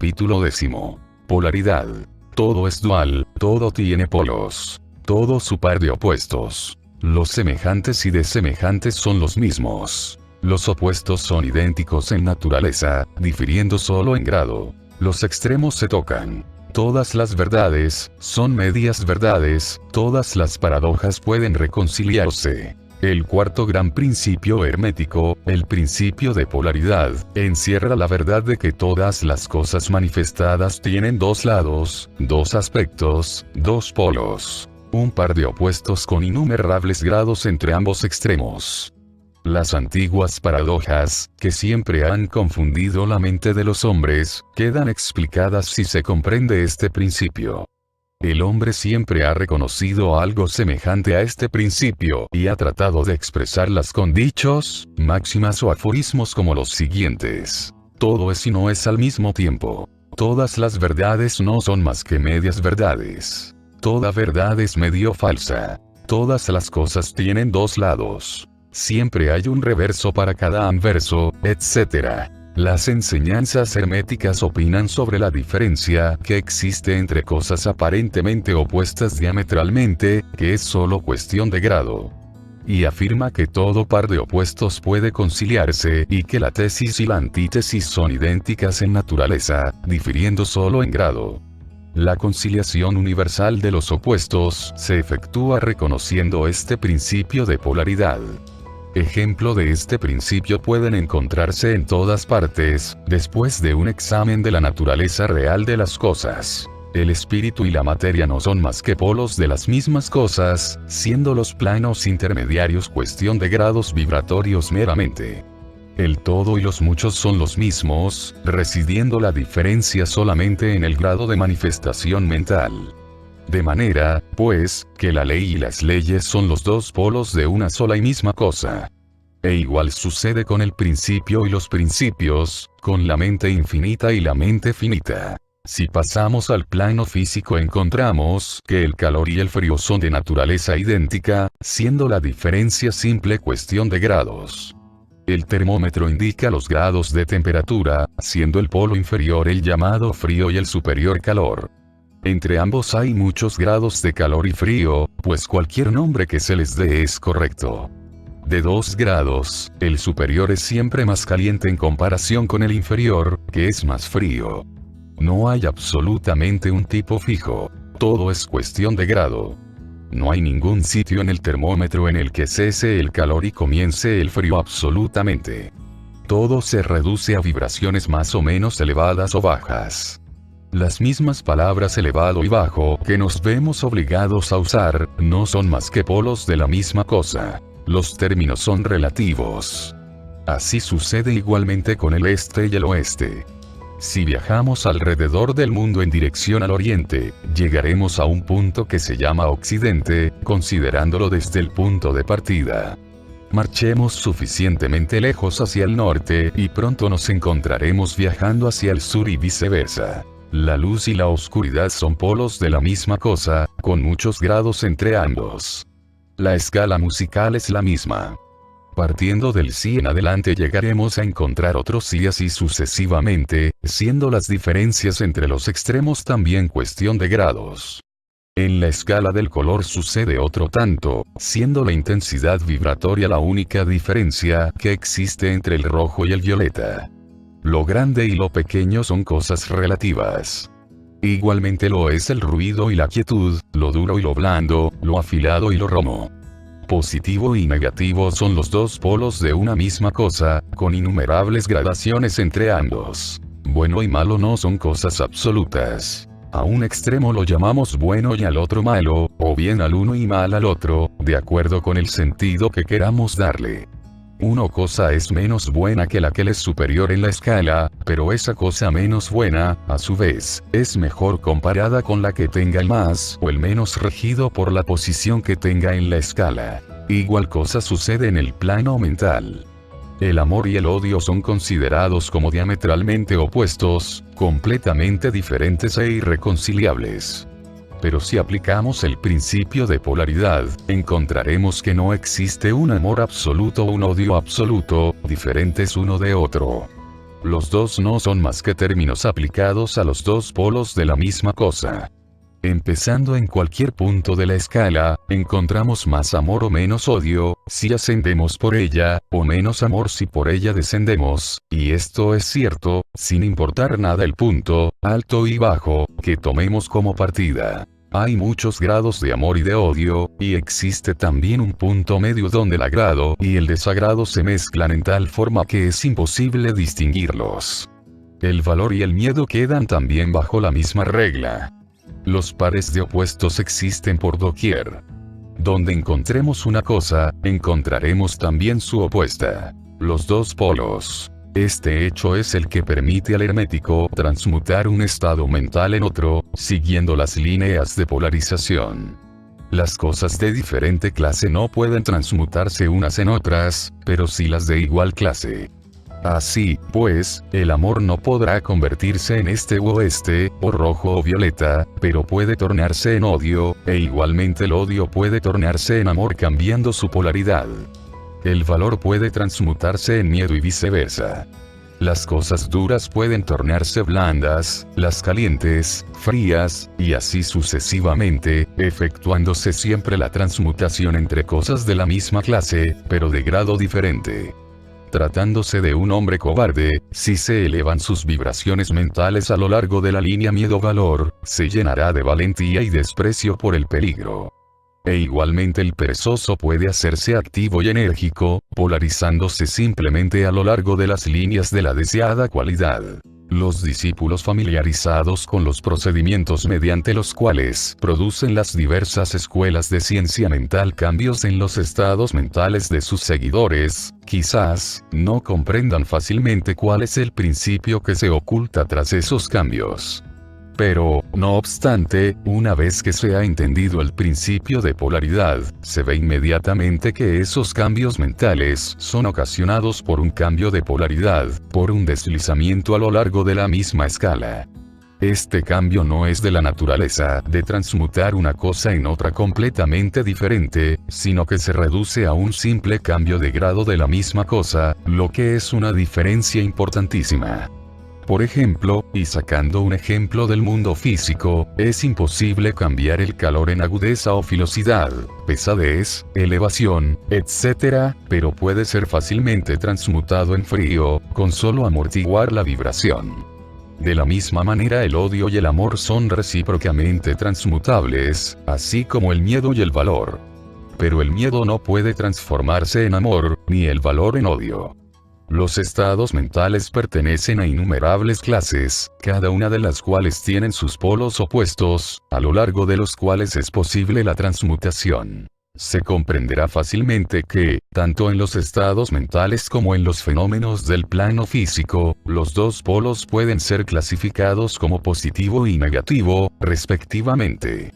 Capítulo 10. Polaridad. Todo es dual, todo tiene polos. Todo su par de opuestos. Los semejantes y desemejantes son los mismos. Los opuestos son idénticos en naturaleza, difiriendo solo en grado. Los extremos se tocan. Todas las verdades son medias verdades, todas las paradojas pueden reconciliarse. El cuarto gran principio hermético, el principio de polaridad, encierra la verdad de que todas las cosas manifestadas tienen dos lados, dos aspectos, dos polos. Un par de opuestos con innumerables grados entre ambos extremos. Las antiguas paradojas, que siempre han confundido la mente de los hombres, quedan explicadas si se comprende este principio. El hombre siempre ha reconocido algo semejante a este principio y ha tratado de expresarlas con dichos, máximas o aforismos como los siguientes. Todo es y no es al mismo tiempo. Todas las verdades no son más que medias verdades. Toda verdad es medio falsa. Todas las cosas tienen dos lados. Siempre hay un reverso para cada anverso, etc. Las enseñanzas herméticas opinan sobre la diferencia que existe entre cosas aparentemente opuestas diametralmente, que es solo cuestión de grado. Y afirma que todo par de opuestos puede conciliarse y que la tesis y la antítesis son idénticas en naturaleza, difiriendo solo en grado. La conciliación universal de los opuestos se efectúa reconociendo este principio de polaridad. Ejemplo de este principio pueden encontrarse en todas partes, después de un examen de la naturaleza real de las cosas. El espíritu y la materia no son más que polos de las mismas cosas, siendo los planos intermediarios cuestión de grados vibratorios meramente. El todo y los muchos son los mismos, residiendo la diferencia solamente en el grado de manifestación mental. De manera, pues, que la ley y las leyes son los dos polos de una sola y misma cosa. E igual sucede con el principio y los principios, con la mente infinita y la mente finita. Si pasamos al plano físico encontramos que el calor y el frío son de naturaleza idéntica, siendo la diferencia simple cuestión de grados. El termómetro indica los grados de temperatura, siendo el polo inferior el llamado frío y el superior calor. Entre ambos hay muchos grados de calor y frío, pues cualquier nombre que se les dé es correcto. De 2 grados, el superior es siempre más caliente en comparación con el inferior, que es más frío. No hay absolutamente un tipo fijo, todo es cuestión de grado. No hay ningún sitio en el termómetro en el que cese el calor y comience el frío absolutamente. Todo se reduce a vibraciones más o menos elevadas o bajas. Las mismas palabras elevado y bajo que nos vemos obligados a usar, no son más que polos de la misma cosa. Los términos son relativos. Así sucede igualmente con el este y el oeste. Si viajamos alrededor del mundo en dirección al oriente, llegaremos a un punto que se llama occidente, considerándolo desde el punto de partida. Marchemos suficientemente lejos hacia el norte y pronto nos encontraremos viajando hacia el sur y viceversa. La luz y la oscuridad son polos de la misma cosa, con muchos grados entre ambos. La escala musical es la misma. Partiendo del si en adelante llegaremos a encontrar otros si así sucesivamente, siendo las diferencias entre los extremos también cuestión de grados. En la escala del color sucede otro tanto, siendo la intensidad vibratoria la única diferencia que existe entre el rojo y el violeta. Lo grande y lo pequeño son cosas relativas. Igualmente lo es el ruido y la quietud, lo duro y lo blando, lo afilado y lo romo. Positivo y negativo son los dos polos de una misma cosa, con innumerables gradaciones entre ambos. Bueno y malo no son cosas absolutas. A un extremo lo llamamos bueno y al otro malo, o bien al uno y mal al otro, de acuerdo con el sentido que queramos darle. Una cosa es menos buena que la que le es superior en la escala, pero esa cosa menos buena, a su vez, es mejor comparada con la que tenga el más o el menos regido por la posición que tenga en la escala. Igual cosa sucede en el plano mental. El amor y el odio son considerados como diametralmente opuestos, completamente diferentes e irreconciliables. Pero si aplicamos el principio de polaridad, encontraremos que no existe un amor absoluto o un odio absoluto, diferentes uno de otro. Los dos no son más que términos aplicados a los dos polos de la misma cosa. Empezando en cualquier punto de la escala, encontramos más amor o menos odio, si ascendemos por ella, o menos amor si por ella descendemos, y esto es cierto, sin importar nada el punto, alto y bajo, que tomemos como partida. Hay muchos grados de amor y de odio, y existe también un punto medio donde el agrado y el desagrado se mezclan en tal forma que es imposible distinguirlos. El valor y el miedo quedan también bajo la misma regla. Los pares de opuestos existen por doquier. Donde encontremos una cosa, encontraremos también su opuesta. Los dos polos. Este hecho es el que permite al hermético transmutar un estado mental en otro, siguiendo las líneas de polarización. Las cosas de diferente clase no pueden transmutarse unas en otras, pero sí las de igual clase. Así, pues, el amor no podrá convertirse en este u oeste, o rojo o violeta, pero puede tornarse en odio, e igualmente el odio puede tornarse en amor cambiando su polaridad. El valor puede transmutarse en miedo y viceversa. Las cosas duras pueden tornarse blandas, las calientes, frías, y así sucesivamente, efectuándose siempre la transmutación entre cosas de la misma clase, pero de grado diferente. Tratándose de un hombre cobarde, si se elevan sus vibraciones mentales a lo largo de la línea miedo-valor, se llenará de valentía y desprecio por el peligro. E igualmente el perezoso puede hacerse activo y enérgico, polarizándose simplemente a lo largo de las líneas de la deseada cualidad. Los discípulos familiarizados con los procedimientos mediante los cuales producen las diversas escuelas de ciencia mental cambios en los estados mentales de sus seguidores, quizás, no comprendan fácilmente cuál es el principio que se oculta tras esos cambios. Pero, no obstante, una vez que se ha entendido el principio de polaridad, se ve inmediatamente que esos cambios mentales son ocasionados por un cambio de polaridad, por un deslizamiento a lo largo de la misma escala. Este cambio no es de la naturaleza de transmutar una cosa en otra completamente diferente, sino que se reduce a un simple cambio de grado de la misma cosa, lo que es una diferencia importantísima. Por ejemplo, y sacando un ejemplo del mundo físico, es imposible cambiar el calor en agudeza o filosidad, pesadez, elevación, etc., pero puede ser fácilmente transmutado en frío, con solo amortiguar la vibración. De la misma manera el odio y el amor son recíprocamente transmutables, así como el miedo y el valor. Pero el miedo no puede transformarse en amor, ni el valor en odio. Los estados mentales pertenecen a innumerables clases, cada una de las cuales tienen sus polos opuestos, a lo largo de los cuales es posible la transmutación. Se comprenderá fácilmente que, tanto en los estados mentales como en los fenómenos del plano físico, los dos polos pueden ser clasificados como positivo y negativo, respectivamente.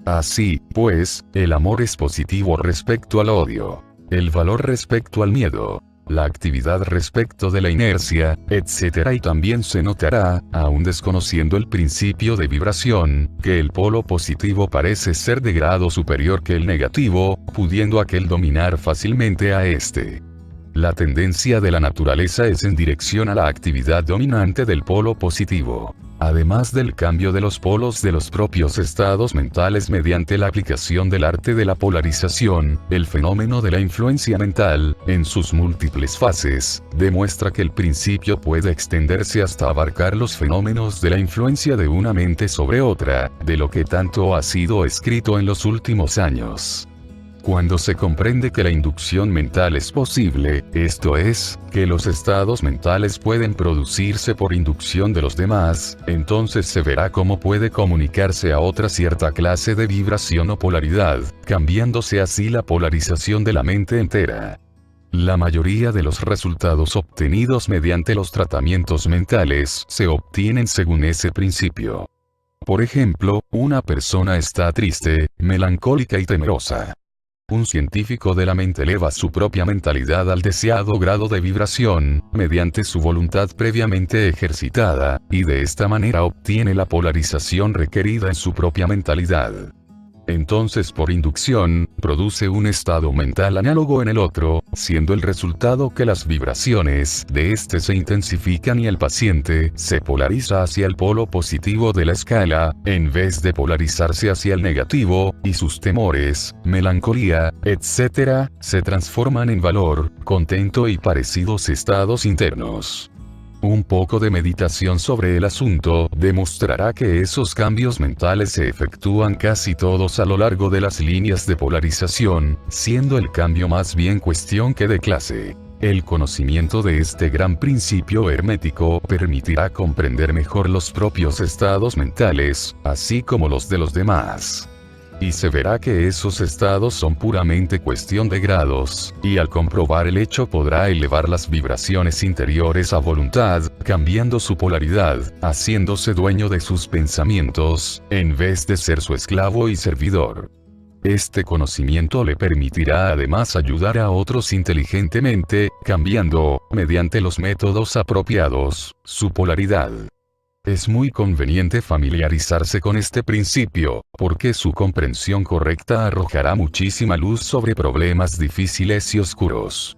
Así, pues, el amor es positivo respecto al odio, el valor respecto al miedo, la actividad respecto de la inercia, etc. Y también se notará, aun desconociendo el principio de vibración, que el polo positivo parece ser de grado superior que el negativo, pudiendo aquel dominar fácilmente a este. La tendencia de la naturaleza es en dirección a la actividad dominante del polo positivo. Además del cambio de los polos de los propios estados mentales mediante la aplicación del arte de la polarización, el fenómeno de la influencia mental, en sus múltiples fases, demuestra que el principio puede extenderse hasta abarcar los fenómenos de la influencia de una mente sobre otra, de lo que tanto ha sido escrito en los últimos años. Cuando se comprende que la inducción mental es posible, esto es, que los estados mentales pueden producirse por inducción de los demás, entonces se verá cómo puede comunicarse a otra cierta clase de vibración o polaridad, cambiándose así la polarización de la mente entera. La mayoría de los resultados obtenidos mediante los tratamientos mentales se obtienen según ese principio. Por ejemplo, una persona está triste, melancólica y temerosa. Un científico de la mente eleva su propia mentalidad al deseado grado de vibración, mediante su voluntad previamente ejercitada, y de esta manera obtiene la polarización requerida en su propia mentalidad. Entonces por inducción, produce un estado mental análogo en el otro, siendo el resultado que las vibraciones de este se intensifican y el paciente se polariza hacia el polo positivo de la escala, en vez de polarizarse hacia el negativo, y sus temores, melancolía, etc., se transforman en valor, contento y parecidos estados internos. Un poco de meditación sobre el asunto demostrará que esos cambios mentales se efectúan casi todos a lo largo de las líneas de polarización, siendo el cambio más bien cuestión que de clase. El conocimiento de este gran principio hermético permitirá comprender mejor los propios estados mentales, así como los de los demás. Y se verá que esos estados son puramente cuestión de grados, y al comprobar el hecho podrá elevar las vibraciones interiores a voluntad, cambiando su polaridad, haciéndose dueño de sus pensamientos, en vez de ser su esclavo y servidor. Este conocimiento le permitirá además ayudar a otros inteligentemente, cambiando, mediante los métodos apropiados, su polaridad. Es muy conveniente familiarizarse con este principio, porque su comprensión correcta arrojará muchísima luz sobre problemas difíciles y oscuros.